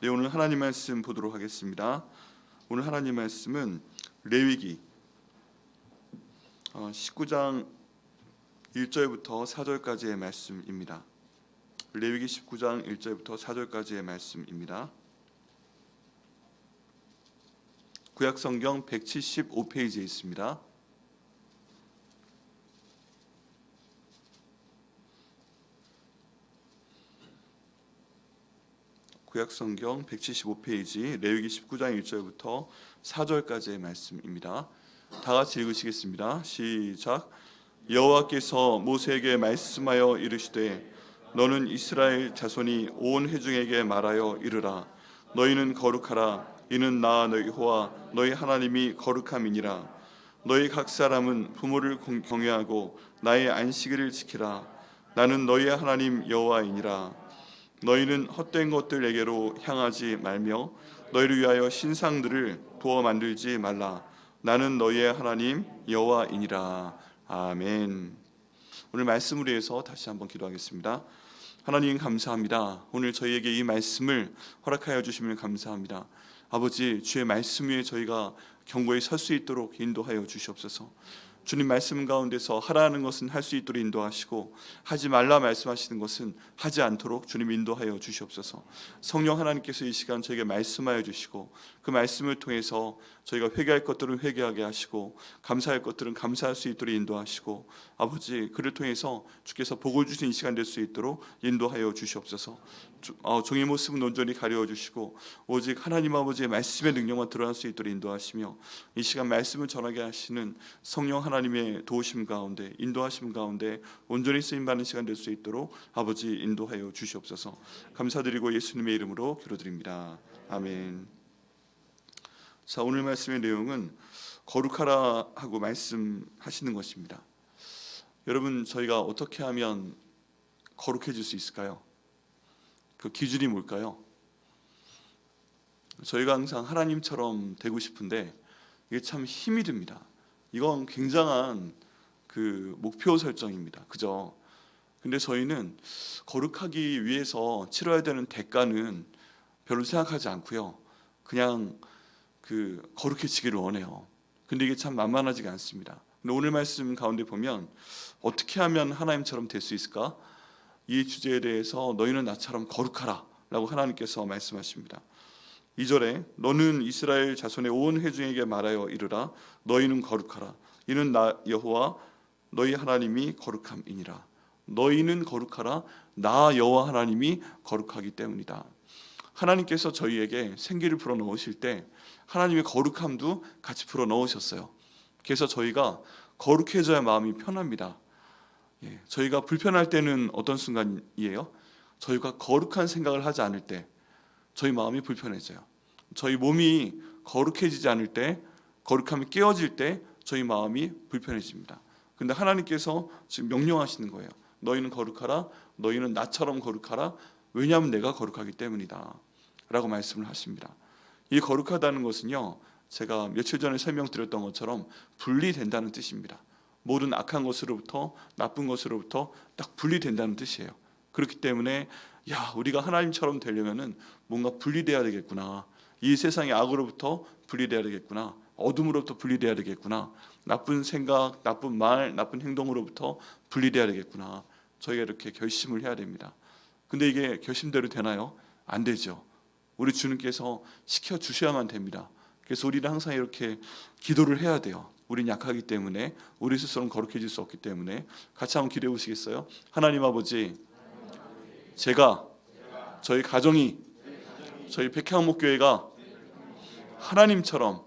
네, 오늘 하나님 말씀 보도록 하겠습니다. 오늘 하나님 말씀은 레위기 19장 1절부터 4절까지의 말씀입니다. 레위기 19장 1절부터 4절까지의 말씀입니다. 구약성경 175페이지에 있습니다. 구약성경 175페이지 레위기 19장 1절부터 4절까지의 말씀입니다. 다 같이 읽으시겠습니다. 시작. 여호와께서 모세에게 말씀하여 이르시되 너는 이스라엘 자손이 온 회중에게 말하여 이르라. 너희는 거룩하라. 이는 나 여호와 너희 하나님이 거룩함이니라. 너희 각 사람은 부모를 경외하고 나의 안식일을 지키라. 나는 너희의 하나님 여호와이니라. 너희는 헛된 것들에게로 향하지 말며 너희를 위하여 신상들을 도어 만들지 말라. 나는 너희의 하나님 여호와이니라. 아멘. 오늘 말씀을 위해서 다시 한번 기도하겠습니다. 하나님 감사합니다. 오늘 저희에게 이 말씀을 허락하여 주시면 감사합니다. 아버지, 주의 말씀 위에 저희가 견고히 설 수 있도록 인도하여 주시옵소서. 주님 말씀 가운데서 하라는 것은 할 수 있도록 인도하시고 하지 말라 말씀하시는 것은 하지 않도록 주님 인도하여 주시옵소서. 성령 하나님께서 이 시간 저에게 말씀하여 주시고 그 말씀을 통해서 저희가 회개할 것들은 회개하게 하시고 감사할 것들은 감사할 수 있도록 인도하시고 아버지, 그를 통해서 주께서 복을 주신 이 시간 될 수 있도록 인도하여 주시옵소서. 종의 모습은 온전히 가려워 주시고 오직 하나님 아버지의 말씀의 능력만 드러날 수 있도록 인도하시며 이 시간 말씀을 전하게 하시는 성령 하나님의 도우심 가운데 인도하심 가운데 온전히 쓰임받는 시간 될 수 있도록 아버지 인도하여 주시옵소서. 감사드리고 예수님의 이름으로 기도드립니다. 아멘. 자, 오늘 말씀의 내용은 거룩하라 하고 말씀하시는 것입니다. 여러분, 저희가 어떻게 하면 거룩해질 수 있을까요? 그 기준이 뭘까요? 저희가 항상 하나님처럼 되고 싶은데 이게 참 힘이 듭니다. 이건 굉장한 그 목표 설정입니다. 그죠? 근데 저희는 거룩하기 위해서 치러야 되는 대가는 별로 생각하지 않고요. 그냥 그 거룩해지기를 원해요. 근데 이게 참 만만하지가 않습니다. 근데 오늘 말씀 가운데 보면 어떻게 하면 하나님처럼 될 수 있을까? 이 주제에 대해서 너희는 나처럼 거룩하라 라고 하나님께서 말씀하십니다. 2절에 너는 이스라엘 자손의 온 회중에게 말하여 이르라. 너희는 거룩하라. 이는 나 여호와 너희 하나님이 거룩함이니라. 너희는 거룩하라. 나 여호와 하나님이 거룩하기 때문이다. 하나님께서 저희에게 생기를 불어넣으실 때 하나님의 거룩함도 같이 불어넣으셨어요. 그래서 저희가 거룩해져야 마음이 편합니다. 저희가 불편할 때는 어떤 순간이에요? 저희가 거룩한 생각을 하지 않을 때 저희 마음이 불편해져요. 저희 몸이 거룩해지지 않을 때, 거룩함이 깨어질 때 저희 마음이 불편해집니다. 근데 하나님께서 지금 명령하시는 거예요. 너희는 거룩하라. 너희는 나처럼 거룩하라. 왜냐하면 내가 거룩하기 때문이다 라고 말씀을 하십니다. 이 거룩하다는 것은요, 제가 며칠 전에 설명드렸던 것처럼 분리된다는 뜻입니다. 모든 악한 것으로부터 나쁜 것으로부터 딱 분리된다는 뜻이에요. 그렇기 때문에 우리가 하나님처럼 되려면은 뭔가 분리돼야 되겠구나. 이 세상의 악으로부터 분리돼야 되겠구나. 어둠으로부터 분리돼야 되겠구나. 나쁜 생각, 나쁜 말, 나쁜 행동으로부터 분리돼야 되겠구나. 저희가 이렇게 결심을 해야 됩니다. 근데 이게 결심대로 되나요? 안 되죠. 우리 주님께서 시켜주셔야만 됩니다. 그래서 우리는 항상 이렇게 기도를 해야 돼요. 우린 약하기 때문에, 우리 스스로는 거룩해질 수 없기 때문에. 같이 한번 기도해 보시겠어요? 하나님 아버지, 제가 저희 가정이 저희 백향목교회가 하나님처럼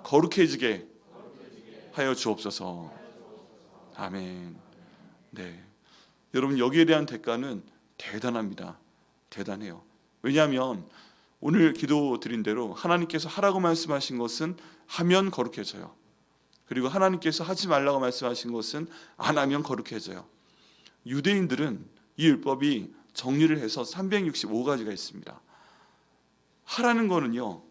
거룩해지게 하여 주옵소서. 아멘. 네, 여러분, 여기에 대한 대가는 대단합니다. 대단해요. 왜냐하면 오늘 기도 드린 대로 하나님께서 하라고 말씀하신 것은 하면 거룩해져요. 그리고 하나님께서 하지 말라고 말씀하신 것은 안 하면 거룩해져요. 유대인들은 이 율법이 정리를 해서 365가지가 있습니다. 하라는 거는요,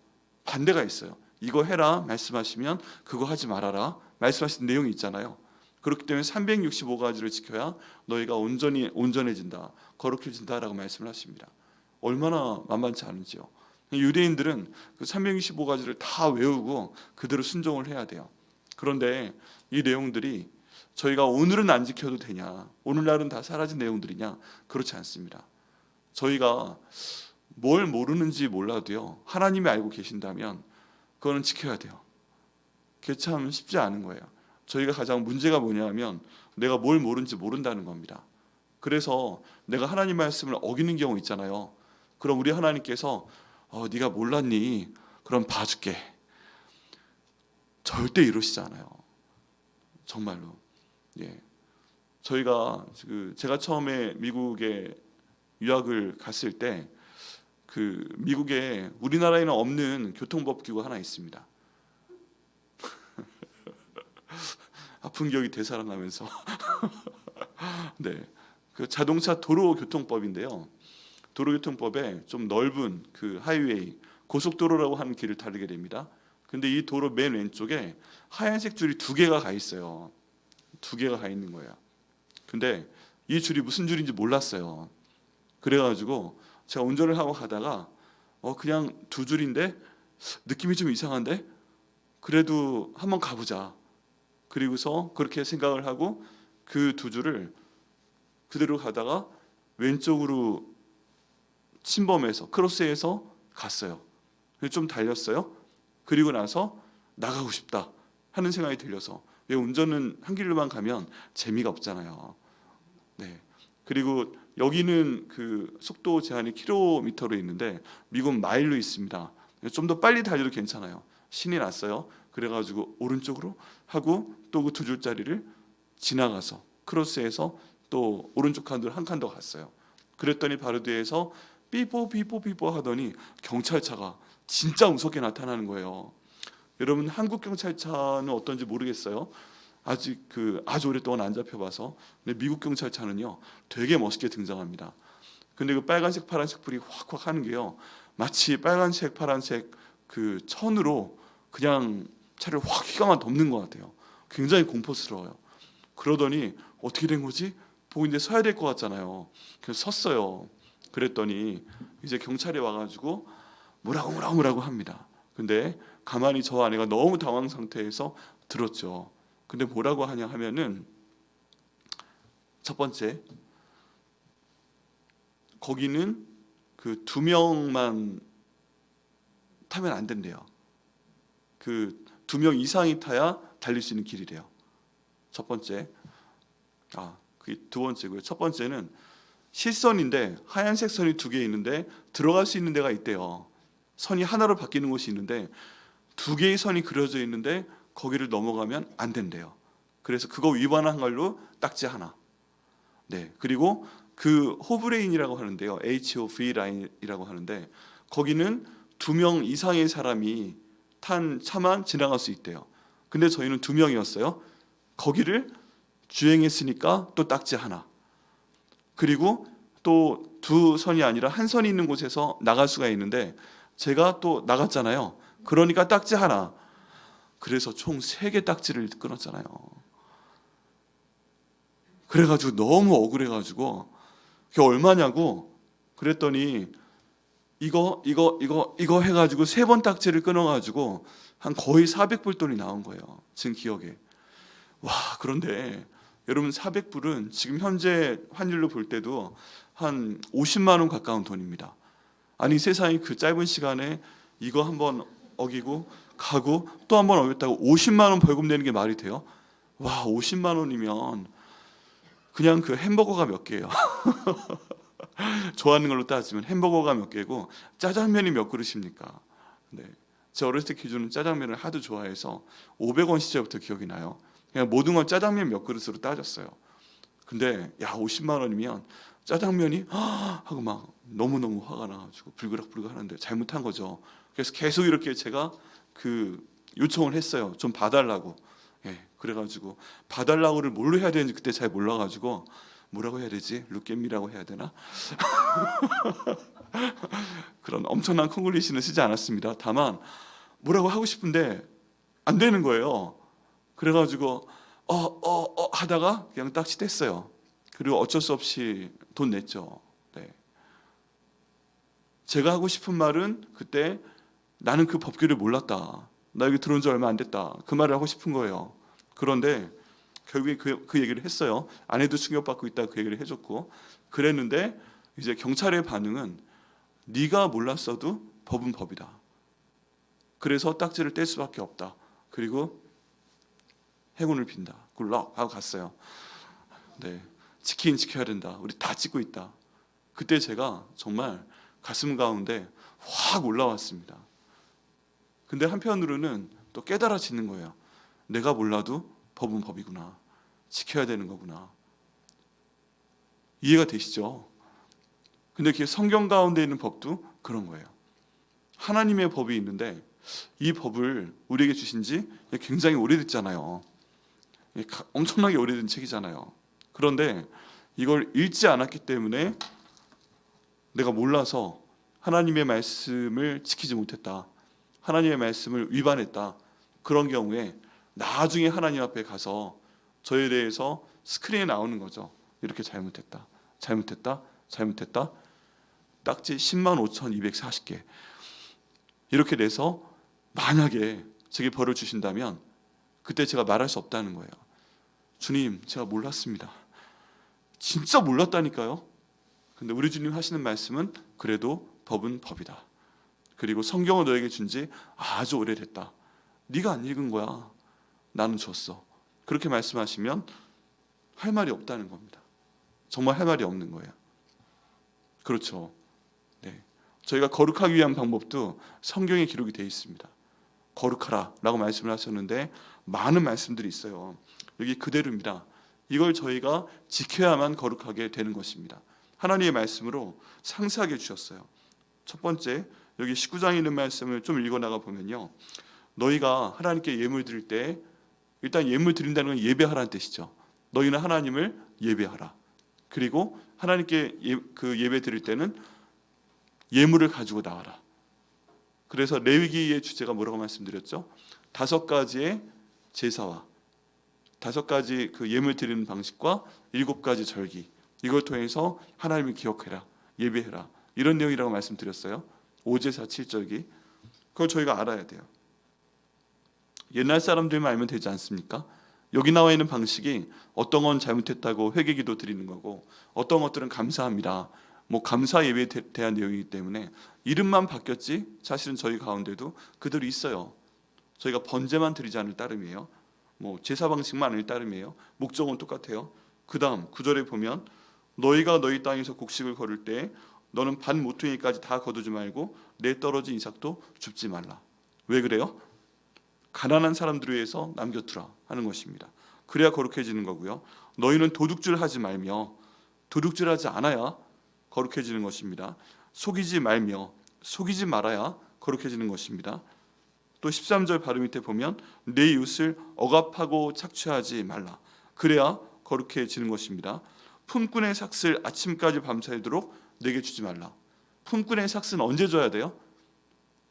반대가 있어요. 이거 해라 말씀하시면 그거 하지 말아라 말씀하신 내용이 있잖아요. 그렇기 때문에 365가지를 지켜야 너희가 온전해진다, 거룩해진다라고 말씀을 하십니다. 얼마나 만만치 않은지요. 유대인들은 그 365가지를 다 외우고 그대로 순종을 해야 돼요. 그런데 이 내용들이 저희가 오늘은 안 지켜도 되냐, 오늘날은 다 사라진 내용들이냐, 그렇지 않습니다. 저희가 뭘 모르는지 몰라도요, 하나님이 알고 계신다면 그거는 지켜야 돼요. 그게 참 쉽지 않은 거예요. 저희가 가장 문제가 뭐냐면 내가 뭘 모르는지 모른다는 겁니다. 그래서 내가 하나님 말씀을 어기는 경우 있잖아요. 그럼 우리 하나님께서 네가 몰랐니? 그럼 봐줄게. 절대 이러시지 않아요. 정말로. 예. 저희가 제가 처음에 미국에 유학을 갔을 때 그 미국에 우리나라에는 없는 교통법규가 하나 있습니다. 아픈 기억이 되살아나면서 네, 그 자동차 도로교통법인데요. 도로교통법에 좀 넓은 그 하이웨이, 고속도로라고 하는 길을 달리게 됩니다. 근데 이 도로 맨 왼쪽에 하얀색 줄이 2개가 가 있어요. 2개가 가 있는 거예요. 근데 이 줄이 무슨 줄인지 몰랐어요. 그래가지고 제가 운전을 하고 가다가 그냥 2줄인데 느낌이 좀 이상한데 그래도 한번 가보자. 그리고서 그렇게 생각을 하고 그 2줄을 그대로 가다가 왼쪽으로 침범해서 크로스해서 갔어요. 좀 달렸어요. 그리고 나서 나가고 싶다 하는 생각이 들려서, 왜 운전은 한 길로만 가면 재미가 없잖아요. 네. 그리고 여기는 그 속도 제한이 킬로미터로 있는데 미국은 마일로 있습니다. 좀 더 빨리 달려도 괜찮아요. 신이 났어요. 그래가지고 오른쪽으로 하고 또 그 2줄짜리를 지나가서 크로스해서 또 오른쪽 한 칸 더 갔어요. 그랬더니 바로 뒤에서 삐뽀 삐뽀 삐뽀 하더니 경찰차가 진짜 무섭게 나타나는 거예요. 여러분, 한국 경찰차는 어떤지 모르겠어요. 아주 오랫동안 안 잡혀봐서. 근데 미국 경찰차는요 되게 멋있게 등장합니다. 근데 그 빨간색 파란색 불이 확확 하는 게요, 마치 빨간색 파란색 그 천으로 그냥 차를 확 휘감아 덮는 것 같아요. 굉장히 공포스러워요. 그러더니 어떻게 된 거지? 보고 이제 서야 될 것 같잖아요. 그래서 섰어요. 그랬더니 이제 경찰이 와가지고 뭐라고 합니다. 근데 가만히 저 아내가 너무 당황 상태에서 들었죠. 근데 뭐라고 하냐 하면은, 첫 번째, 거기는 그 2명만 타면 안 된대요. 그 2명 이상이 타야 달릴 수 있는 길이래요. 첫 번째. 그게 2번째고요. 첫 번째는 실선인데 하얀색 선이 2개 있는데 들어갈 수 있는 데가 있대요. 선이 하나로 바뀌는 곳이 있는데 2개의 선이 그려져 있는데 거기를 넘어가면 안 된대요. 그래서 그거 위반한 걸로 딱지 하나. 네. 그리고 그 호브레인이라고 하는데요. HOV 라인이라고 하는데 거기는 2명 이상의 사람이 탄 차만 지나갈 수 있대요. 근데 저희는 2명이었어요. 거기를 주행했으니까 또 딱지 하나. 그리고 또 2선이 아니라 한 선이 있는 곳에서 나갈 수가 있는데 제가 또 나갔잖아요. 그러니까 딱지 하나. 그래서 총 3개 딱지를 끊었잖아요. 그래가지고 너무 억울해가지고 그게 얼마냐고 그랬더니 이거 해가지고 3번 딱지를 끊어가지고 한 거의 400불 돈이 나온 거예요. 지금 기억에. 와, 그런데 여러분, 400불은 지금 현재 환율로 볼 때도 한 50만 원 가까운 돈입니다. 아니, 세상에 그 짧은 시간에 이거 한번 어기고 가고 또 한번 어겼다고 50만 원 벌금 내는 게 말이 돼요? 와, 50만 원이면 그냥 그 햄버거가 몇 개예요. 좋아하는 걸로 따지면 햄버거가 몇 개고 짜장면이 몇 그릇입니까? 네. 제 어렸을 때 기준은 짜장면을 하도 좋아해서 500원 시절부터 기억이 나요. 그냥 모든 건 짜장면 몇 그릇으로 따졌어요. 근데 50만 원이면 짜장면이 하고 막 너무너무 화가 나가지고 불그락불그락 하는데 잘못한 거죠. 그래서 계속 이렇게 제가 그 요청을 했어요. 좀 봐달라고. 그래가지고 봐달라고를 뭘로 해야 되는지 그때 잘 몰라가지고 뭐라고 해야 되지? 룩겜미라고 해야 되나? 그런 엄청난 콩글리시는 쓰지 않았습니다. 다만 뭐라고 하고 싶은데 안 되는 거예요. 그래가지고 하다가 그냥 딱지 뗐어요. 그리고 어쩔 수 없이 돈 냈죠. 네. 제가 하고 싶은 말은 그때 나는 그 법규를 몰랐다. 나 여기 들어온 지 얼마 안 됐다. 그 말을 하고 싶은 거예요. 그런데 결국에 그 얘기를 했어요. 아내도 충격받고 있다 그 얘기를 해줬고 그랬는데 이제 경찰의 반응은 네가 몰랐어도 법은 법이다. 그래서 딱지를 뗄 수밖에 없다. 그리고 행운을 빈다. 굴럭 하고 갔어요. 네, 지키긴 지켜야 된다. 우리 다 찍고 있다. 그때 제가 정말 가슴 가운데 확 올라왔습니다. 근데 한편으로는 또 깨달아지는 거예요. 내가 몰라도 법은 법이구나. 지켜야 되는 거구나. 이해가 되시죠? 근데 그 성경 가운데 있는 법도 그런 거예요. 하나님의 법이 있는데 이 법을 우리에게 주신 지 굉장히 오래됐잖아요. 엄청나게 오래된 책이잖아요. 그런데 이걸 읽지 않았기 때문에 내가 몰라서 하나님의 말씀을 지키지 못했다. 하나님의 말씀을 위반했다. 그런 경우에 나중에 하나님 앞에 가서 저에 대해서 스크린에 나오는 거죠. 이렇게 잘못했다. 잘못했다. 잘못했다. 딱지 105,240개. 이렇게 돼서 만약에 제게 벌을 주신다면 그때 제가 말할 수 없다는 거예요. 주님, 제가 몰랐습니다. 진짜 몰랐다니까요. 근데 우리 주님 하시는 말씀은 그래도 법은 법이다. 그리고 성경을 너에게 준 지 아주 오래됐다. 네가 안 읽은 거야. 나는 줬어. 그렇게 말씀하시면 할 말이 없다는 겁니다. 정말 할 말이 없는 거예요. 그렇죠. 네. 저희가 거룩하기 위한 방법도 성경에 기록이 되어 있습니다. 거룩하라 라고 말씀을 하셨는데 많은 말씀들이 있어요. 여기 그대로입니다. 이걸 저희가 지켜야만 거룩하게 되는 것입니다. 하나님의 말씀으로 상세하게 주셨어요. 첫 번째, 여기 19장에 있는 말씀을 좀 읽어나가 보면요, 너희가 하나님께 예물 드릴 때, 일단 예물 드린다는 건 예배하라는 뜻이죠. 너희는 하나님을 예배하라. 그리고 하나님께 그 예배 드릴 때는 예물을 가지고 나와라. 그래서 레위기의 주제가 뭐라고 말씀드렸죠? 5가지의 제사와 5가지 그 예물 드리는 방식과 7가지 절기, 이걸 통해서 하나님을 기억해라, 예배해라, 이런 내용이라고 말씀드렸어요. 5제사 7절기. 그걸 저희가 알아야 돼요. 옛날 사람들만 알면 되지 않습니까? 여기 나와 있는 방식이 어떤 건 잘못했다고 회개기도 드리는 거고 어떤 것들은 감사합니다, 뭐 감사 예배에 대한 내용이기 때문에 이름만 바뀌었지 사실은 저희 가운데도 그대로 있어요. 저희가 번제만 드리지 않을 따름이에요. 뭐 제사 방식만 아닐 따름이에요. 목적은 똑같아요. 그 다음 9절에 보면 너희가 너희 땅에서 곡식을 거둘 때 너는 반 모퉁이까지 다 거두지 말고 내 떨어진 이삭도 줍지 말라. 왜 그래요? 가난한 사람들을 위해서 남겨두라 하는 것입니다. 그래야 거룩해지는 거고요. 너희는 도둑질하지 말며, 도둑질하지 않아야 거룩해지는 것입니다. 속이지 말며, 속이지 말아야 거룩해지는 것입니다. 또 13절 바로 밑에 보면 내 이웃을 억압하고 착취하지 말라. 그래야 거룩해지는 것입니다. 품꾼의 삭슬 아침까지 밤새도록 내게 주지 말라. 품꾼의 삭슬은 언제 줘야 돼요?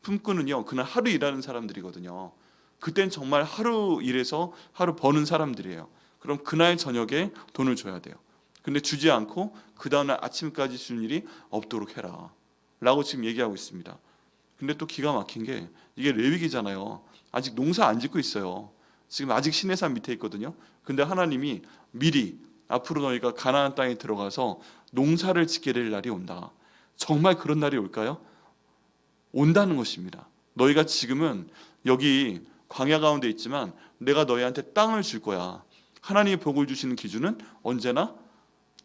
품꾼은요, 그날 하루 일하는 사람들이거든요. 그땐 정말 하루 일해서 하루 버는 사람들이에요. 그럼 그날 저녁에 돈을 줘야 돼요. 근데 주지 않고 그 다음날 아침까지 주는 일이 없도록 해라 라고 지금 얘기하고 있습니다. 근데 또 기가 막힌 게 이게 레위기잖아요. 아직 농사 안 짓고 있어요. 지금 아직 시내산 밑에 있거든요. 근데 하나님이 미리 앞으로 너희가 가나안 땅에 들어가서 농사를 짓게 될 날이 온다. 정말 그런 날이 올까요? 온다는 것입니다. 너희가 지금은 여기 광야 가운데 있지만 내가 너희한테 땅을 줄 거야. 하나님이 복을 주시는 기준은 언제나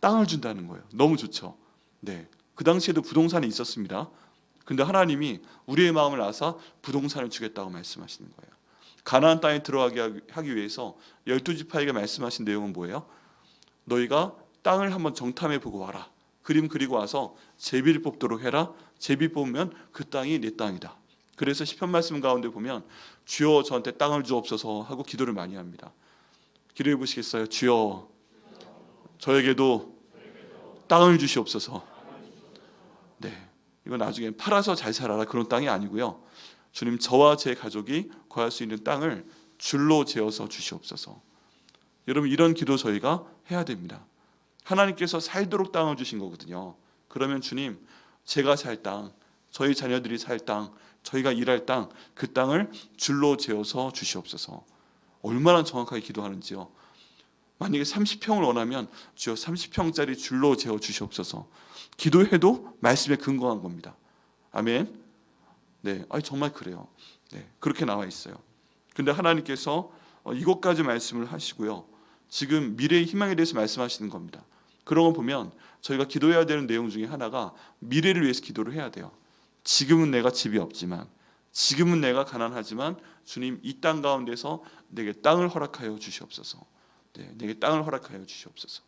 땅을 준다는 거예요. 너무 좋죠. 네, 그 당시에도 부동산이 있었습니다. 근데 하나님이 우리의 마음을 아사 부동산을 주겠다고 말씀하시는 거예요. 가나안 땅에 들어가게 하기 위해서 12지파에게 말씀하신 내용은 뭐예요? 너희가 땅을 한번 정탐해 보고 와라. 그림 그리고 와서 제비를 뽑도록 해라. 제비 뽑으면 그 땅이 내 땅이다. 그래서 시편 말씀 가운데 보면 주여 저한테 땅을 주옵소서 하고 기도를 많이 합니다. 기도해 보시겠어요? 주여 저에게도 땅을 주시옵소서. 네, 이건 나중에 팔아서 잘 살아라 그런 땅이 아니고요. 주님, 저와 제 가족이 거할 수 있는 땅을 줄로 재어서 주시옵소서. 여러분, 이런 기도 저희가 해야 됩니다. 하나님께서 살도록 땅을 주신 거거든요. 그러면 주님, 제가 살 땅, 저희 자녀들이 살 땅, 저희가 일할 땅, 그 땅을 줄로 재어서 주시옵소서. 얼마나 정확하게 기도하는지요. 만약에 30평을 원하면 주여 30평짜리 줄로 재어 주시옵소서. 기도해도 말씀에 근거한 겁니다. 아멘. 네, 정말 그래요. 네, 그렇게 나와 있어요. 근데 하나님께서 이것까지 말씀을 하시고요. 지금 미래의 희망에 대해서 말씀하시는 겁니다. 그런 거 보면 저희가 기도해야 되는 내용 중에 하나가 미래를 위해서 기도를 해야 돼요. 지금은 내가 집이 없지만, 지금은 내가 가난하지만 주님 이 땅 가운데서 내게 땅을 허락하여 주시옵소서. 네, 내게 땅을 허락하여 주시옵소서.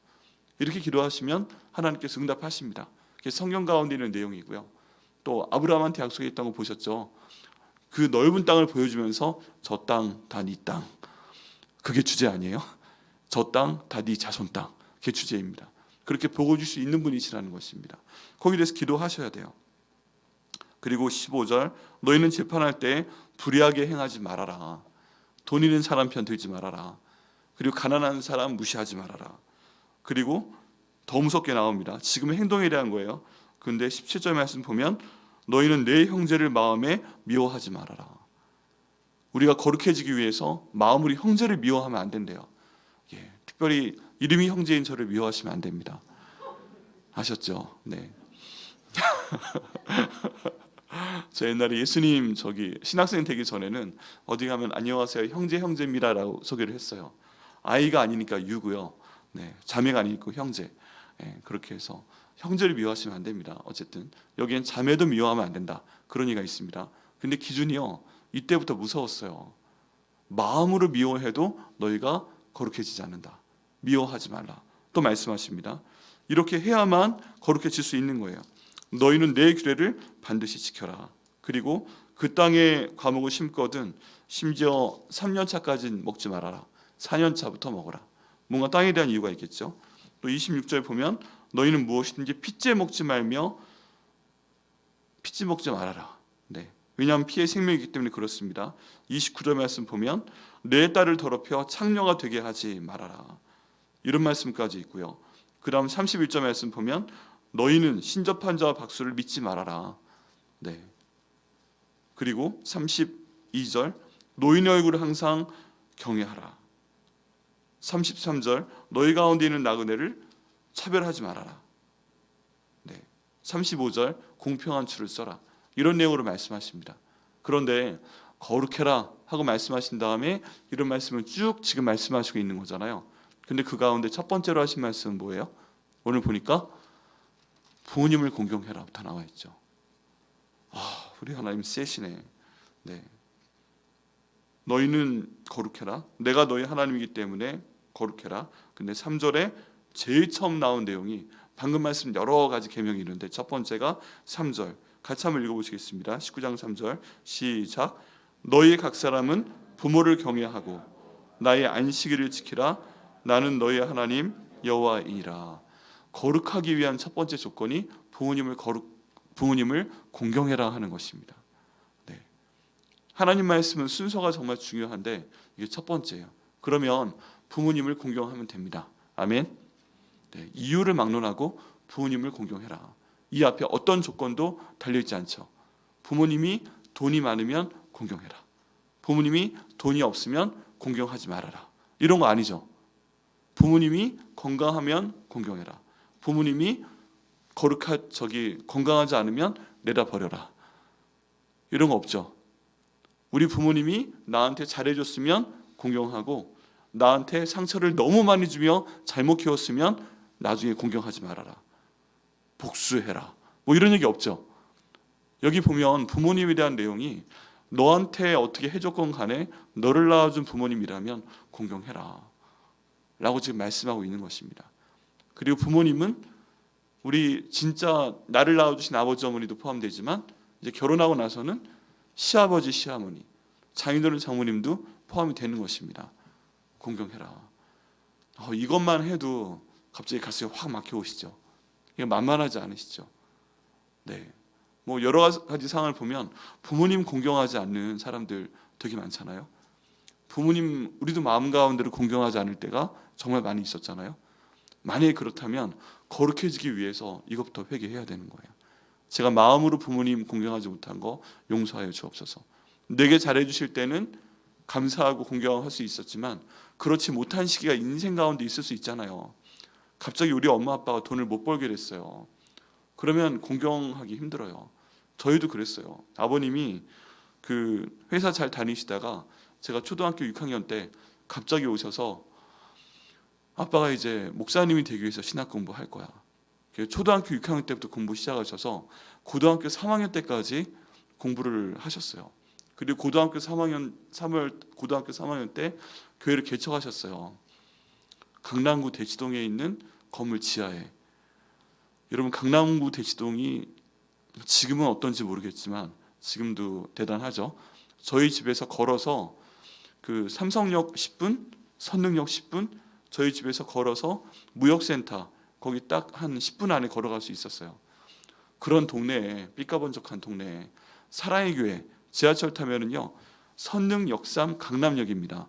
이렇게 기도하시면 하나님께서 응답하십니다. 그게 성경 가운데 있는 내용이고요. 또 아브라함한테 약속했던 거 보셨죠? 그 넓은 땅을 보여주면서 저 땅 다 네 땅. 그게 주제 아니에요? 저 땅 다 네 자손 땅. 그게 주제입니다. 그렇게 복을 줄 수 있는 분이시라는 것입니다. 거기에 대해서 기도하셔야 돼요. 그리고 15절 너희는 재판할 때 불의하게 행하지 말아라. 돈 있는 사람 편 들지 말아라. 그리고 가난한 사람 무시하지 말아라. 그리고 더 무섭게 나옵니다. 지금 행동에 대한 거예요. 그런데 17절 말씀 보면 너희는 내 형제를 마음에 미워하지 말아라. 우리가 거룩해지기 위해서 마음으로 형제를 미워하면 안 된대요. 특별히 이름이 형제인 저를 미워하시면 안 됩니다. 아셨죠? 네. 저 옛날에 예수님 신학생 되기 전에는 어디 가면 안녕하세요 형제입니다라고 소개를 했어요. 아이가 아니니까 유고요. 네, 자매가 아니고 형제. 그렇게 해서 형제를 미워하시면 안 됩니다. 어쨌든 여기엔 자매도 미워하면 안 된다. 그런 얘기가 있습니다. 근데 기준이요. 이때부터 무서웠어요. 마음으로 미워해도 너희가 거룩해지지 않는다. 미워하지 말라. 또 말씀하십니다. 이렇게 해야만 거룩해질 수 있는 거예요. 너희는 내 규례를 반드시 지켜라. 그리고 그 땅에 과목을 심거든 심지어 3년 차까지는 먹지 말아라. 4년 차부터 먹어라. 뭔가 땅에 대한 이유가 있겠죠. 또 26절 보면 너희는 무엇이든지 핏째 먹지 말며 핏째 먹지 말아라. 네. 왜냐하면 피의 생명이기 때문에 그렇습니다. 29절 말씀 보면 내 딸을 더럽혀 창녀가 되게 하지 말아라. 이런 말씀까지 있고요. 그 다음 31절 말씀 보면 너희는 신접한 자와 박수를 믿지 말아라. 네. 그리고 32절 노인의 얼굴을 항상 경외하라. 33절 너희 가운데 있는 나그네를 차별하지 말아라. 네. 35절 공평한 추를 써라. 이런 내용으로 말씀하십니다. 그런데 거룩해라 하고 말씀하신 다음에 이런 말씀을 쭉 지금 말씀하시고 있는 거잖아요. 근데 그 가운데 첫 번째로 하신 말씀은 뭐예요? 오늘 보니까 부모님을 공경해라부터 나와 있죠. 우리 하나님 세시네. 네. 너희는 거룩해라. 내가 너희 하나님이기 때문에 거룩해라. 근데 3절에 제일 처음 나온 내용이 방금 말씀 여러 가지 계명이 있는데 첫 번째가 3절. 같이 한번 읽어보시겠습니다. 19장 3절 시작. 너희 각 사람은 부모를 경외하고 나의 안식일을 지키라. 나는 너희 하나님 여호와이니라. 거룩하기 위한 첫 번째 조건이 부모님을 공경해라 하는 것입니다. 네. 하나님 말씀은 순서가 정말 중요한데 이게 첫 번째예요. 그러면 부모님을 공경하면 됩니다. 아멘. 네. 이유를 막론하고 부모님을 공경해라. 이 앞에 어떤 조건도 달려있지 않죠. 부모님이 돈이 많으면 공경해라. 부모님이 돈이 없으면 공경하지 말아라. 이런 거 아니죠. 부모님이 건강하면 공경해라. 부모님이 건강하지 않으면 내다 버려라. 이런 거 없죠. 우리 부모님이 나한테 잘해줬으면 공경하고 나한테 상처를 너무 많이 주며 잘못 키웠으면 나중에 공경하지 말아라. 복수해라. 뭐 이런 얘기 없죠. 여기 보면 부모님에 대한 내용이 너한테 어떻게 해줬건 간에 너를 낳아준 부모님이라면 공경해라 라고 지금 말씀하고 있는 것입니다. 그리고 부모님은 우리 진짜 나를 낳아주신 아버지 어머니도 포함되지만 이제 결혼하고 나서는 시아버지 시어머니 장인어른 장모님도 포함이 되는 것입니다. 공경해라. 이것만 해도 갑자기 가슴이 확 막혀오시죠. 이게 만만하지 않으시죠. 네. 뭐 여러 가지 상황을 보면 부모님 공경하지 않는 사람들 되게 많잖아요. 부모님 우리도 마음 가운데로 공경하지 않을 때가 정말 많이 있었잖아요. 만약에 그렇다면 거룩해지기 위해서 이것부터 회개해야 되는 거예요. 제가 마음으로 부모님 공경하지 못한 거 용서하여 주옵소서. 내게 잘해 주실 때는 감사하고 공경할 수 있었지만 그렇지 못한 시기가 인생 가운데 있을 수 있잖아요. 갑자기 우리 엄마 아빠가 돈을 못 벌게 됐어요. 그러면 공경하기 힘들어요. 저희도 그랬어요. 아버님이 그 회사 잘 다니시다가 제가 초등학교 6학년 때 갑자기 오셔서 아빠가 이제 목사님이 되기 위해서 신학 공부할 거야. 초등학교 6학년 때부터 공부 시작하셔서 고등학교 3학년 때까지 공부를 하셨어요. 그리고 고등학교 3학년 때 교회를 개척하셨어요. 강남구 대치동에 있는 건물 지하에. 여러분 강남구 대치동이 지금은 어떤지 모르겠지만 지금도 대단하죠. 저희 집에서 걸어서 그 삼성역 10분, 선릉역 10분, 저희 집에서 걸어서 무역센터 거기 딱 한 10분 안에 걸어갈 수 있었어요. 그런 동네에 삐까번쩍한 동네에 사랑의 교회 지하철 타면은요 선릉 역삼 강남역입니다.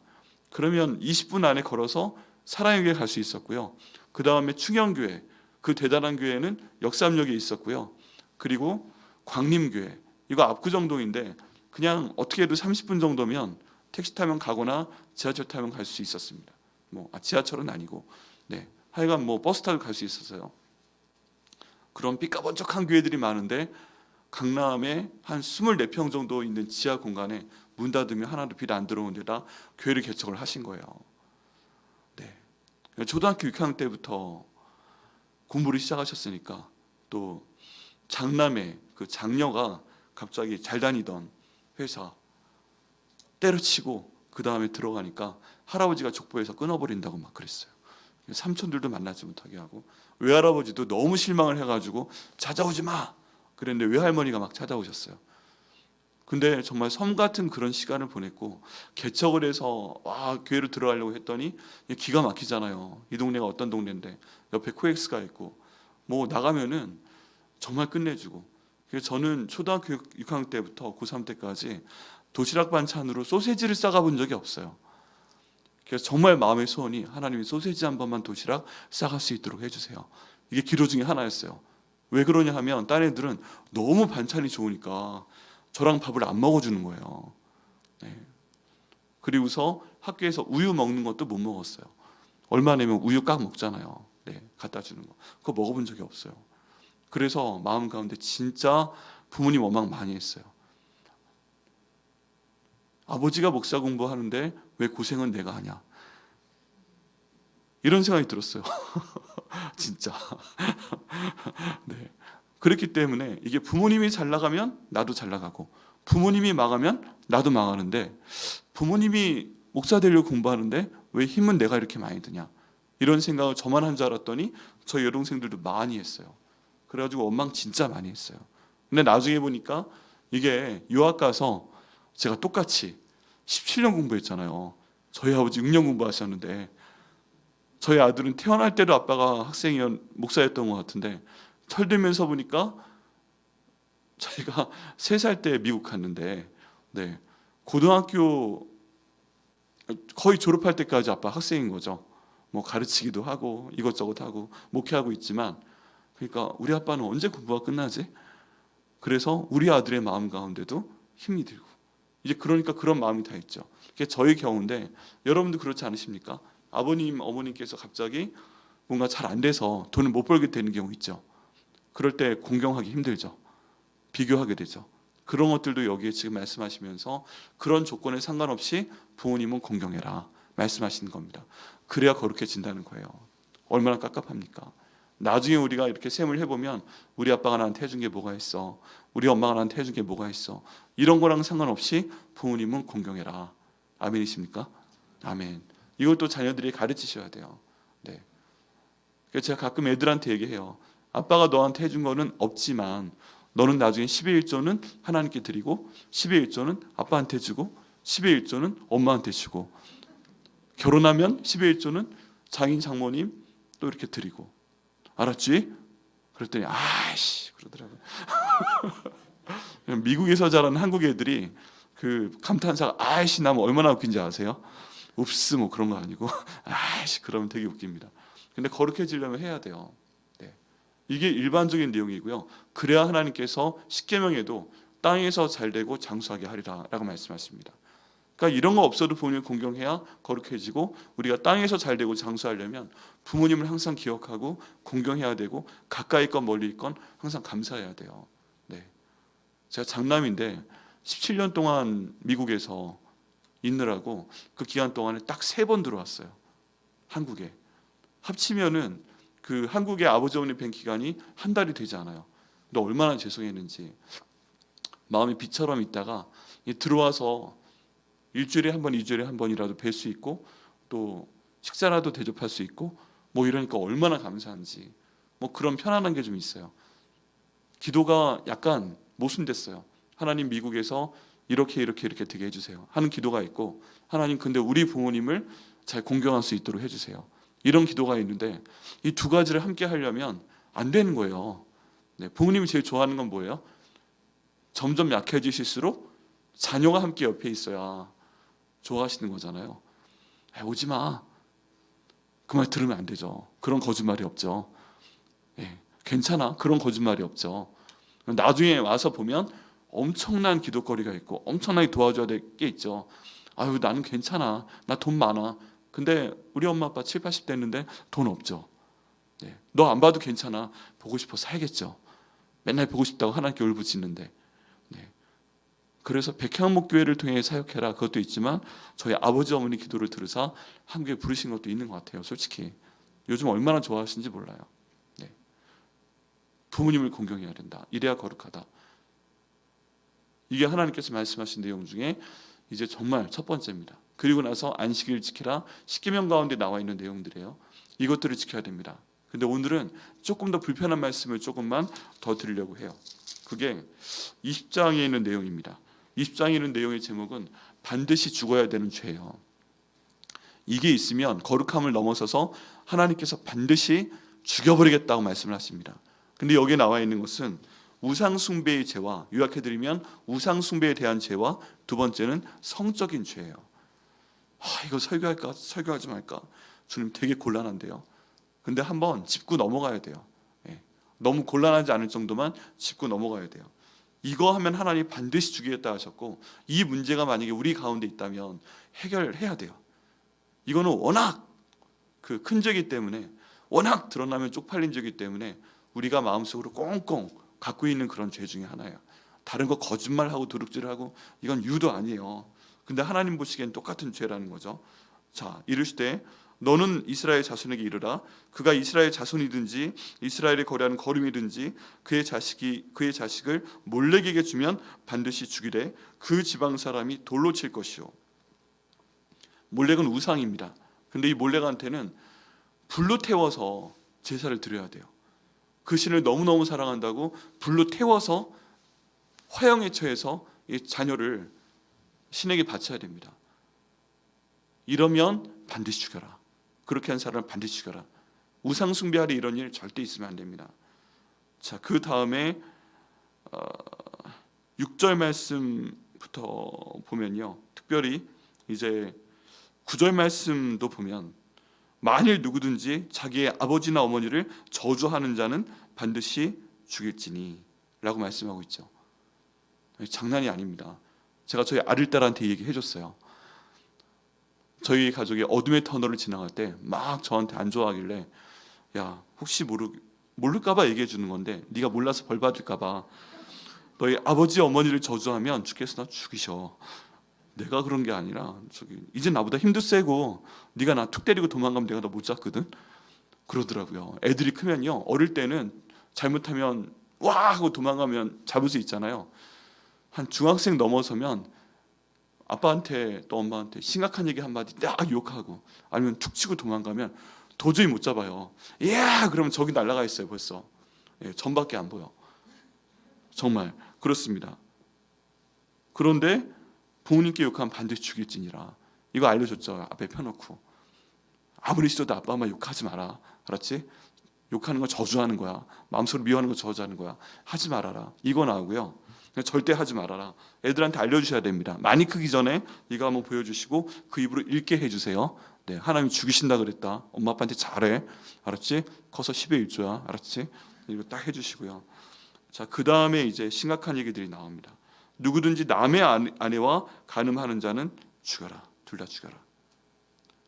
그러면 20분 안에 걸어서 사랑의 교회 갈 수 있었고요. 그 다음에 충영교회 그 대단한 교회는 역삼역에 있었고요. 그리고 광림교회 이거 압구정동인데 그냥 어떻게 해도 30분 정도면 택시 타면 가거나 지하철 타면 갈 수 있었습니다. 지하철은 아니고 하여간 버스 타고 갈 수 있었어요. 그런 삐까번쩍한 교회들이 많은데 강남에 한 24평 정도 있는 지하 공간에 문 닫으면 하나도 빛 안 들어오는 데다 교회를 개척을 하신 거예요. 초등학교 6학년 때부터 공부를 시작하셨으니까 또 장남의 그 장녀가 갑자기 잘 다니던 회사 때려치고 그 다음에 들어가니까 할아버지가 족보에서 끊어버린다고 막 그랬어요. 삼촌들도 만나지 못하게 하고 외할아버지도 너무 실망을 해가지고 찾아오지 마 그랬는데 외할머니가 막 찾아오셨어요. 근데 정말 섬 같은 그런 시간을 보냈고 개척을 해서 교회로 들어가려고 했더니 기가 막히잖아요. 이 동네가 어떤 동네인데 옆에 코엑스가 있고 나가면은 정말 끝내주고. 그래서 저는 초등학교 6학년 때부터 고3 때까지 도시락 반찬으로 소세지를 싸가본 적이 없어요. 그래서 정말 마음의 소원이 하나님이 소세지 한 번만 도시락 싸갈 수 있도록 해주세요. 이게 기도 중에 하나였어요. 왜 그러냐 하면 딴 애들은 너무 반찬이 좋으니까 저랑 밥을 안 먹어주는 거예요. 그리고서 학교에서 우유 먹는 것도 못 먹었어요. 얼마 내면 우유 깍 먹잖아요. 갖다 주는 거 그거 먹어본 적이 없어요. 그래서 마음 가운데 진짜 부모님 원망 많이 했어요. 아버지가 목사 공부하는데 왜 고생은 내가 하냐 이런 생각이 들었어요. 진짜. 그렇기 때문에 이게 부모님이 잘 나가면 나도 잘 나가고 부모님이 망하면 나도 망하는데 부모님이 목사 되려고 공부하는데 왜 힘은 내가 이렇게 많이 드냐 이런 생각을 저만 한 줄 알았더니 저희 여동생들도 많이 했어요. 그래가지고 원망 진짜 많이 했어요. 근데 나중에 보니까 이게 유학 가서 제가 똑같이 17년 공부했잖아요. 저희 아버지 6년 공부하셨는데 저희 아들은 태어날 때도 아빠가 목사였던 것 같은데 철들면서 보니까 저희가 3살 때 미국 갔는데 고등학교 거의 졸업할 때까지 아빠 학생인 거죠. 가르치기도 하고 이것저것 하고 목회하고 있지만 그러니까 우리 아빠는 언제 공부가 끝나지? 그래서 우리 아들의 마음 가운데도 힘이 들고 이제 그러니까 그런 마음이 다 있죠. 그게 저희 경우인데 여러분도 그렇지 않으십니까? 아버님, 어머님께서 갑자기 뭔가 잘 안 돼서 돈을 못 벌게 되는 경우 있죠. 그럴 때 공경하기 힘들죠. 비교하게 되죠. 그런 것들도 여기에 지금 말씀하시면서 그런 조건에 상관없이 부모님은 공경해라 말씀하시는 겁니다. 그래야 거룩해진다는 거예요. 얼마나 깝깝합니까? 나중에 우리가 이렇게 셈을 해보면 우리 아빠가 나한테 해준 게 뭐가 있어, 우리 엄마가 나한테 해준 게 뭐가 있어, 이런 거랑 상관없이 부모님은 공경해라. 아멘이십니까? 아멘. 이것도 자녀들이 가르치셔야 돼요. 그래서 제가 가끔 애들한테 얘기해요. 아빠가 너한테 해준 거는 없지만 너는 나중에 10의 1조는 하나님께 드리고 10의 1조는 아빠한테 주고 10의 1조는 엄마한테 주고 결혼하면 10의 1조는 장인 장모님 또 이렇게 드리고 알았지? 그랬더니 아이씨 그러더라고요. 미국에서 자란 한국 애들이 그 감탄사가 아이씨 나면 얼마나 웃긴지 아세요? 읍스 그런 거 아니고 아이씨 그러면 되게 웃깁니다. 근데 거룩해지려면 해야 돼요. 이게 일반적인 내용이고요. 그래야 하나님께서 십계명에도 땅에서 잘되고 장수하게 하리라라고 말씀하십니다. 그러니까 이런 거 없어도 부모님을 공경해야 거룩해지고, 우리가 땅에서 잘되고 장수하려면 부모님을 항상 기억하고 공경해야 되고, 가까이 있건 멀리 있건 항상 감사해야 돼요. 네. 제가 장남인데 17년 동안 미국에서 있느라고 그 기간 동안에 딱 3번 들어왔어요. 한국에. 합치면은 그 한국에 아버지 어머니 뵌 기간이 한 달이 되지 않아요. 근데 얼마나 죄송했는지. 마음이 비처럼 있다가 들어와서 일주일에 한 번, 2주일에 한 번이라도 뵐 수 있고, 또 식사라도 대접할 수 있고, 뭐 이러니까 얼마나 감사한지. 뭐 그런 편안한 게 좀 있어요. 기도가 약간 모순됐어요. 하나님, 미국에서 이렇게 되게 해주세요 하는 기도가 있고, 하나님 근데 우리 부모님을 잘 공경할 수 있도록 해주세요, 이런 기도가 있는데, 이 두 가지를 함께 하려면 안 되는 거예요. 네, 부모님이 제일 좋아하는 건 뭐예요? 점점 약해지실수록 자녀가 함께 옆에 있어야 좋아하시는 거잖아요. 오지 마. 그 말 들으면 안 되죠. 그런 거짓말이 없죠. 괜찮아. 그런 거짓말이 없죠. 나중에 와서 보면 엄청난 기도거리가 있고 엄청나게 도와줘야 될 게 있죠. 아유, 나는 괜찮아. 나 돈 많아. 근데 우리 엄마 아빠 7, 80 됐는데 돈 없죠. 너 안 봐도 괜찮아. 보고 싶어서 살겠죠. 맨날 보고 싶다고 하나님께 울부짖는데. 그래서 백향목교회를 통해 사역해라, 그것도 있지만 저희 아버지 어머니 기도를 들으사 한국에 부르신 것도 있는 것 같아요. 솔직히 요즘 얼마나 좋아하시는지 몰라요. 부모님을 공경해야 된다. 이래야 거룩하다. 이게 하나님께서 말씀하신 내용 중에 이제 정말 첫 번째입니다. 그리고 나서 안식일을 지키라, 십계명 가운데 나와 있는 내용들이에요. 이것들을 지켜야 됩니다. 근데 오늘은 조금 더 불편한 말씀을 조금만 더 드리려고 해요. 그게 20장에 있는 내용입니다. 20장에 있는 내용의 제목은 반드시 죽어야 되는 죄예요. 이게 있으면 거룩함을 넘어서서 하나님께서 반드시 죽여버리겠다고 말씀을 하십니다. 근데 여기에 나와 있는 것은 우상숭배의 죄와, 요약해드리면 우상숭배에 대한 죄와, 두 번째는 성적인 죄예요. 이거 설교할까 설교하지 말까 주님 되게 곤란한데요. 근데 한번 짚고 넘어가야 돼요. 너무 곤란하지 않을 정도만 짚고 넘어가야 돼요. 이거 하면 하나님 반드시 죽이겠다 하셨고, 이 문제가 만약에 우리 가운데 있다면 해결해야 돼요. 이거는 워낙 그 큰 죄이기 때문에, 워낙 드러나면 쪽팔린 죄이기 때문에 우리가 마음속으로 꽁꽁 갖고 있는 그런 죄 중에 하나예요. 다른 거 거짓말하고 도둑질하고 이건 유도 아니에요. 근데 하나님 보시기엔 똑같은 죄라는 거죠. 자, 이르시되 너는 이스라엘 자손에게 이르라, 그가 이스라엘 자손이든지 이스라엘에 거래하는 거름이든지 그의 자식을 몰렉에게 주면 반드시 죽이되 그 지방 사람이 돌로 칠 것이요. 몰렉은 우상입니다. 근데 이 몰렉한테는 불로 태워서 제사를 드려야 돼요. 그 신을 너무너무 사랑한다고 불로 태워서 화형에 처해서 이 자녀를 신에게 바쳐야 됩니다. 이러면 반드시 죽여라. 그렇게 한 사람을 반드시 죽여라. 우상 숭배하리 이런 일 절대 있으면 안 됩니다. 자, 그 다음에 6절 말씀부터 보면요, 특별히 이제 9절 말씀도 보면 만일 누구든지 자기의 아버지나 어머니를 저주하는 자는 반드시 죽일지니 라고 말씀하고 있죠. 장난이 아닙니다. 제가 저희 아들딸한테 얘기해줬어요. 저희 가족이 어둠의 터널을 지나갈 때 막 저한테 안 좋아하길래, 야, 혹시 모를까봐 얘기해 주는 건데 네가 몰라서 벌 받을까봐 너희 아버지 어머니를 저주하면 주께서 나 죽이셔. 내가 그런 게 아니라 이제 나보다 힘도 세고 네가 나 툭 때리고 도망가면 내가 너 못 잡거든. 그러더라고요. 애들이 크면요, 어릴 때는 잘못하면 와 하고 도망가면 잡을 수 있잖아요. 한 중학생 넘어서면 아빠한테 또 엄마한테 심각한 얘기 한마디 딱 욕하고 아니면 툭 치고 도망가면 도저히 못 잡아요. 야, 그러면 저기 날아가 있어요 벌써. 전밖에 안 보여. 정말 그렇습니다. 그런데 부모님께 욕하면 반드시 죽일지니라. 이거 알려줬죠. 앞에 펴놓고. 아무리 싫어도 아빠 엄마 욕하지 마라. 알았지? 욕하는 거 저주하는 거야. 마음속으로 미워하는 거 저주하는 거야. 하지 말아라. 이거 나오고요. 절대 하지 말아라. 애들한테 알려주셔야 됩니다. 많이 크기 전에 이거 한번 보여주시고 그 입으로 읽게 해주세요. 하나님이 죽이신다 그랬다. 엄마 아빠한테 잘해. 알았지? 커서 10의 1조야. 알았지? 이거 딱 해주시고요. 자, 그 다음에 이제 심각한 얘기들이 나옵니다. 누구든지 남의 아내와 간음하는 자는 죽여라. 둘 다 죽여라.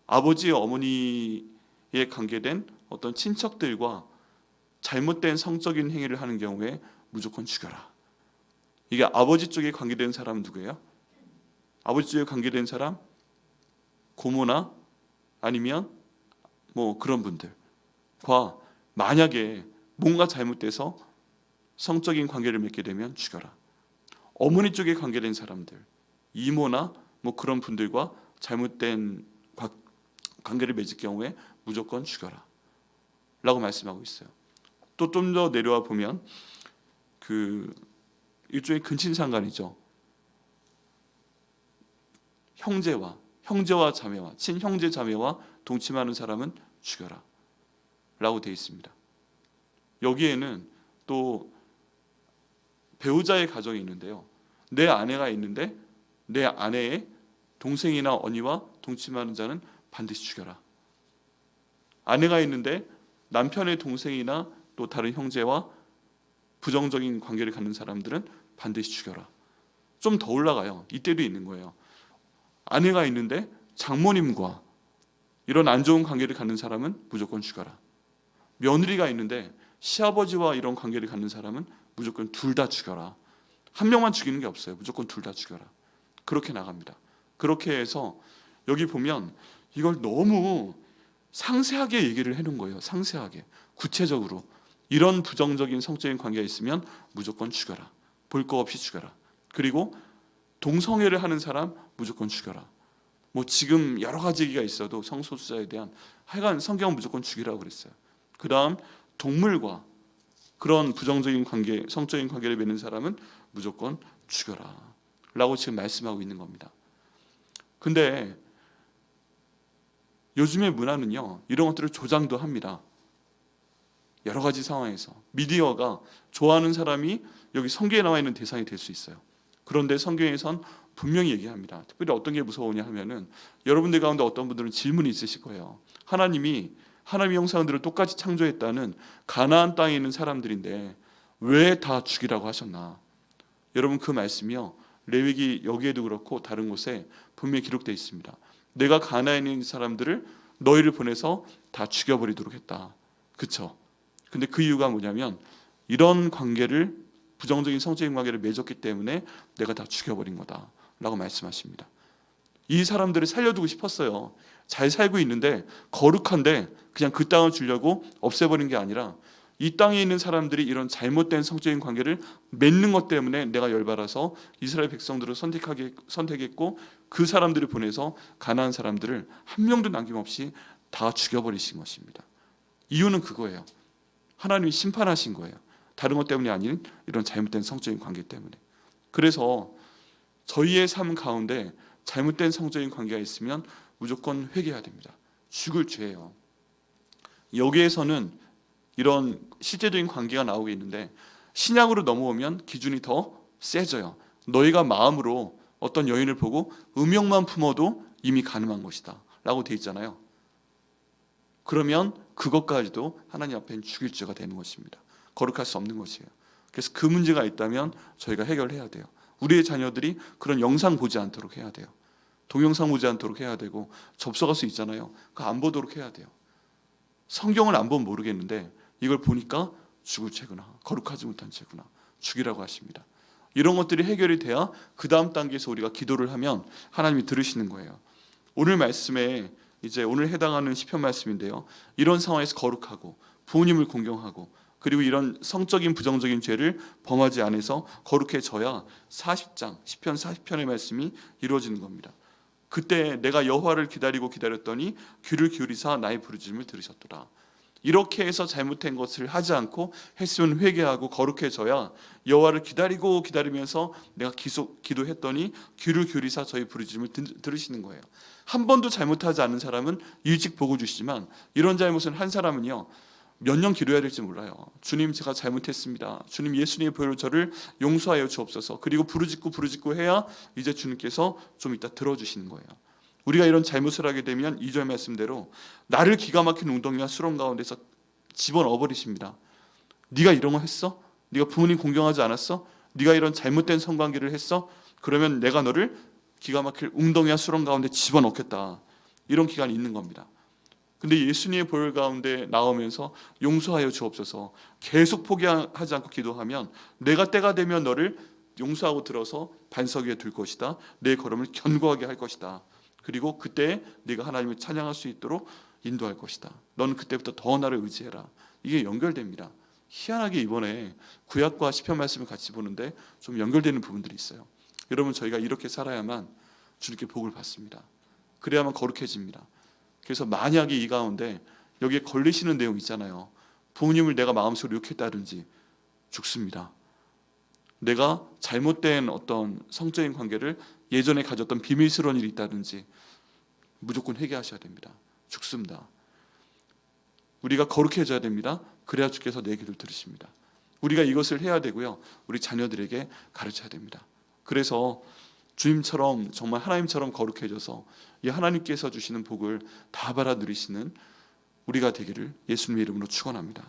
아버지 어머니에 관계된 어떤 친척들과 잘못된 성적인 행위를 하는 경우에 무조건 죽여라. 이게 아버지 쪽에 관계된 사람 누구예요? 아버지 쪽에 관계된 사람 고모나 아니면 뭐 그런 분들과 만약에 뭔가 잘못돼서 성적인 관계를 맺게 되면 죽여라. 어머니 쪽에 관계된 사람들 이모나 뭐 그런 분들과 잘못된 관계를 맺을 경우에 무조건 죽여라 라고 말씀하고 있어요. 또 좀 더 내려와 보면 그 일종의 근친상간이죠. 형제와 자매와 친형제 자매와 동침하는 사람은 죽여라 라고 되어 있습니다. 여기에는 또 배우자의 가정이 있는데요. 내 아내가 있는데 내 아내의 동생이나 언니와 동침하는 자는 반드시 죽여라. 아내가 있는데 남편의 동생이나 또 다른 형제와 부정적인 관계를 갖는 사람들은 반드시 죽여라. 좀 더 올라가요. 이때도 있는 거예요. 아내가 있는데 장모님과 이런 안 좋은 관계를 갖는 사람은 무조건 죽여라. 며느리가 있는데 시아버지와 이런 관계를 갖는 사람은 무조건 둘 다 죽여라. 한 명만 죽이는 게 없어요. 무조건 둘 다 죽여라. 그렇게 나갑니다. 그렇게 해서 여기 보면 이걸 너무 상세하게 얘기를 해놓은 거예요. 상세하게 구체적으로 이런 부정적인 성적인 관계가 있으면 무조건 죽여라. 볼 거 없이 죽여라. 그리고 동성애를 하는 사람 무조건 죽여라. 뭐 지금 여러 가지 얘기가 있어도 성소수자에 대한 하여간 성경은 무조건 죽이라고 그랬어요. 그 다음 동물과 그런 부정적인 관계, 성적인 관계를 맺는 사람은 무조건 죽여라 라고 지금 말씀하고 있는 겁니다. 근데 요즘의 문화는요 이런 것들을 조장도 합니다. 여러 가지 상황에서 미디어가 좋아하는 사람이 여기 성경에 나와 있는 대상이 될 수 있어요. 그런데 성경에선 분명히 얘기합니다. 특별히 어떤 게 무서우냐 하면은 여러분들 가운데 어떤 분들은 질문이 있으실 거예요. 하나님의 형상들을 똑같이 창조했다는 가나안 땅에 있는 사람들인데 왜 다 죽이라고 하셨나? 여러분 그 말씀이요 레위기 여기에도 그렇고 다른 곳에 분명히 기록되어 있습니다. 내가 가나안에 있는 사람들을 너희를 보내서 다 죽여버리도록 했다. 그쵸? 근데 그 이유가 뭐냐면 이런 관계를 부정적인 성적인 관계를 맺었기 때문에 내가 다 죽여버린 거다 라고 말씀하십니다. 이 사람들을 살려두고 싶었어요. 잘 살고 있는데 거룩한데 그냥 그 땅을 주려고 없애버린 게 아니라 이 땅에 있는 사람들이 이런 잘못된 성적인 관계를 맺는 것 때문에 내가 열받아서 이스라엘 백성들을 선택했고 그 사람들을 보내서 가나안 사람들을 한 명도 남김없이 다 죽여버리신 것입니다. 이유는 그거예요. 하나님이 심판하신 거예요. 다른 것 때문이 아닌 이런 잘못된 성적인 관계 때문에. 그래서 저희의 삶 가운데 잘못된 성적인 관계가 있으면 무조건 회개해야 됩니다. 죽을 죄예요. 여기에서는 이런 실제적인 관계가 나오고 있는데 신약으로 넘어오면 기준이 더 세져요. 너희가 마음으로 어떤 여인을 보고 음욕만 품어도 이미 가늠한 것이다 라고 돼 있잖아요. 그러면 그것까지도 하나님 앞에는 죽일 죄가 되는 것입니다. 거룩할 수 없는 것이에요. 그래서 그 문제가 있다면 저희가 해결해야 돼요. 우리의 자녀들이 그런 영상 보지 않도록 해야 돼요. 동영상 보지 않도록 해야 되고 접속할 수 있잖아요. 그거 안 보도록 해야 돼요. 성경을 안 보면 모르겠는데 이걸 보니까 죽을 죄구나, 거룩하지 못한 죄구나, 죽이라고 하십니다. 이런 것들이 해결이 돼야 그 다음 단계에서 우리가 기도를 하면 하나님이 들으시는 거예요. 오늘 말씀에 이제 오늘 해당하는 시편 말씀인데요. 이런 상황에서 거룩하고 부모님을 공경하고 그리고 이런 성적인 부정적인 죄를 범하지 않아서 거룩해져야 40장 시편 40편의 말씀이 이루어지는 겁니다. 그때 내가 여호와를 기다렸더니 귀를 기울이사 나의 부르짖음을 들으셨더라. 이렇게 해서 잘못된 것을 하지 않고 했으면 회개하고 거룩해져야 여호와를 기다리면서 내가 기도했더니 귀를 기울이사 저희 부르짖음을 들으시는 거예요. 한 번도 잘못하지 않은 사람은 일찍 복을 주시지만 이런 잘못은 한 사람은요 몇 년 기도해야 될지 몰라요. 주님 제가 잘못했습니다. 주님 예수님의 보혈로 저를 용서하여 주옵소서. 그리고 부르짖고 해야 이제 주님께서 좀 이따 들어주시는 거예요. 우리가 이런 잘못을 하게 되면 2절 말씀대로 나를 기가 막힌 웅덩이와 수렁 가운데서 집어넣어 버리십니다. 네가 이런 거 했어? 네가 부모님 공경하지 않았어? 네가 이런 잘못된 성관계를 했어? 그러면 내가 너를 기가 막힐 웅덩이와 수렁 가운데 집어넣겠다. 이런 기간이 있는 겁니다. 근데 예수님의 보혈 가운데 나오면서 용서하여 주옵소서 계속 포기하지 않고 기도하면 내가 때가 되면 너를 용서하고 들어서 반석 위에 둘 것이다. 내 걸음을 견고하게 할 것이다. 그리고 그때 네가 하나님을 찬양할 수 있도록 인도할 것이다. 너는 그때부터 더 나를 의지해라. 이게 연결됩니다. 희한하게 이번에 구약과 시편 말씀을 같이 보는데 좀 연결되는 부분들이 있어요. 여러분 저희가 이렇게 살아야만 주님께 복을 받습니다. 그래야만 거룩해집니다. 그래서 만약에 이 가운데 여기에 걸리시는 내용 있잖아요. 부모님을 내가 마음속으로 욕했다든지 죽습니다. 내가 잘못된 어떤 성적인 관계를 예전에 가졌던 비밀스러운 일이 있다든지 무조건 회개하셔야 됩니다. 죽습니다. 우리가 거룩해져야 됩니다. 그래야 주께서 내 기도를 들으십니다. 우리가 이것을 해야 되고요. 우리 자녀들에게 가르쳐야 됩니다. 그래서 주님처럼 정말 하나님처럼 거룩해져서 이 하나님께서 주시는 복을 다 받아 누리시는 우리가 되기를 예수님의 이름으로 축원합니다.